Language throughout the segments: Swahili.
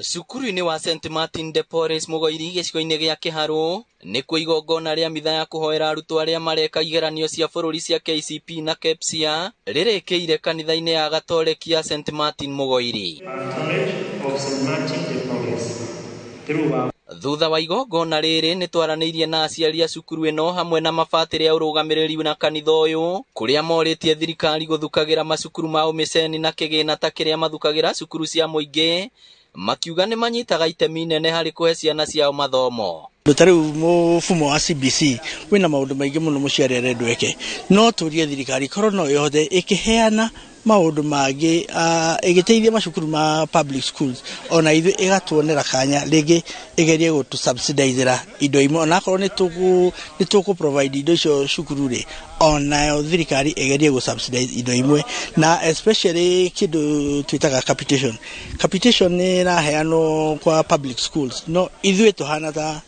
Cukuru-inĩ wa St Martin de Porres Mugoiri gĩcigo-inĩ gĩa Kĩharũ nĩkuo igongona rĩa mitha ya kũhoera arutwo arĩa mareka igeranio cia bũrũri cia KCPE na KPSEA rĩrĩkĩire kanitha-inĩ ya Gatoreki ya St Martin Mugoiri. Thutha wa igongona rĩrĩ nĩtwaranĩirie na aciari a cukuru ĩno hamwe na mabatĩrĩ ya ũrũgamĩrĩri na kanitha ũyũ kũrĩa morĩtie thirikari gũthukagĩra macukuru ma ũmĩceni na kĩgĩna ta kĩrĩa mathukagĩra cukuru cia mũingĩ, makiuga nĩ manyitaga itemi inene harĩ kũhe ciana ciao mathomo. Rĩu mũfumo wa CBC wĩna maũndũ maingĩ mũno mũciari arendwo eke, no tũrie thirikari korwo no yothe ĩkĩheana maũndũ mangĩ ĩgĩteithia macukuru ma public schools ona ithuĩ ĩgatuonera kanya rĩngĩ ĩgerie gũtũ subsidizera indo imwe onakorwo nĩ tũkũ provide indo icio cukuru rĩ onayo thirikari ĩgerie gũ subsidize indo imwe na especially kĩndũ twĩtaga capitation nĩ ĩraheanwo kwa public schools no ithuĩ tũhana ta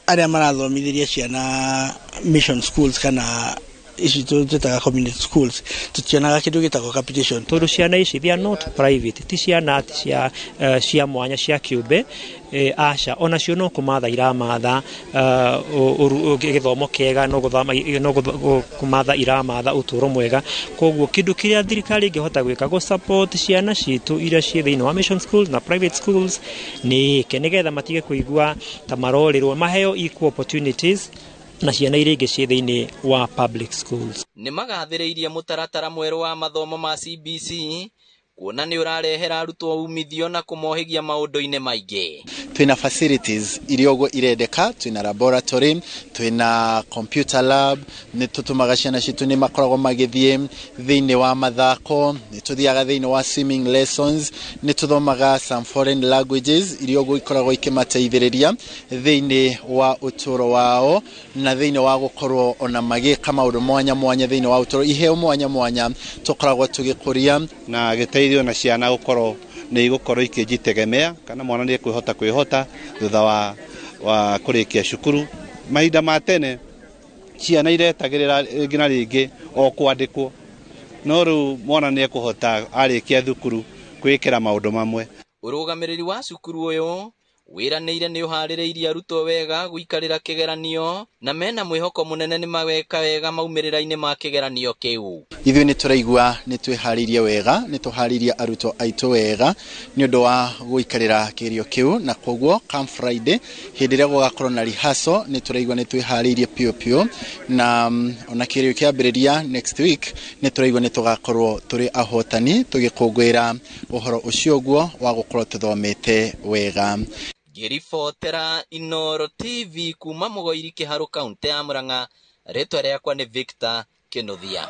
arĩa marathomithĩria ciana mission schools kana ici twĩtaga community schools tutionaga kĩndũ gĩtagwo capitation. Tondũ ciana ici they are not private, ti ciana cia mwanya cia kĩũmbe aca onacio no kũmatha iramatha gĩthomo kĩega no kũmatha iramatha ũtũũro mwega, koguo kĩndũ kĩrĩa thirikari ĩngĩhota gwĩka go support ciana citũ iria ciĩ thĩinĩ wa mission schools na private schools nĩgetha matige kũigua ta marorĩrwo, maheo equal opportunities na ciana iria ingĩ ciĩ thĩinĩ wa public schools. Nĩ magathĩrĩirie mũtaratara mwerũ wa mathomo ma CBC kuona nĩ ũrarehera arutwo umithio na kũmohĩgia maũndũ-inĩ maingĩ. Twina facilities iria ũguo irendeka, twina laboratory, twina computer lab, nĩ tũtũmaga ciana citũ nĩ makoragwo magĩthiĩ thĩinĩ wa mathako, nĩ tũthiaga thĩinĩ wa swimming lessons, nĩ tũthomaga some foreign languages iria ũguo ikoragwo ikĩmateithĩrĩria thĩinĩ wa ũtũũro wao na thĩinĩ wa gũkorwo ona magĩka maũndũ mwanya mwanya thĩinĩ wa ũtũũro, iheo mwanya mwanya tũkoragwo tũgĩkũria na gĩteithio na ciana gũkorwo nĩ igũkorwo ikĩjitegemea kana mwana nĩ kwĩhota thutha wa kũrĩkia cukuru. Mahinda ma tene ciana iretagĩrĩra rĩngĩ na rĩngĩ o kwandĩkwo, no rĩu mwana nĩ ekũhota arĩkia thukuru kwĩkĩra maũndũ mamwe. Ũrũgamĩrĩri wa cukuru ũyũ wiranĩire nĩ ũharĩrĩirie arutwo wega gũikarĩra kĩgeranio na mena mwĩhoko mũnene nĩ mageka wega maumĩrĩra-inĩ ma kĩgeranio kĩu. Ithuĩ nĩ tũraigua nĩ twĩharĩirie wega, nĩ tũharĩirie arutwo aitũ wega nĩ ũndũ wa gũikarĩra kĩgerio kĩu, na koguo come Friday hĩndĩ ĩrĩa gũgakorwo na rehearsal nĩ tũraigua nĩ twĩharĩirie piũ na ona kĩgerio kĩambĩrĩria next week nĩ tũraigua nĩ tũgakorwo tũrĩ ahotani tũgĩkũngũĩra ũhoro ũcio ũguo wa gũkorwo tũthomete wega. Ngĩribotera Inooro TV kuma Mugoiri Kĩharũ kaunti ya Murang'a, rĩtwa rĩakwa nĩ Victor Kĩnuthia.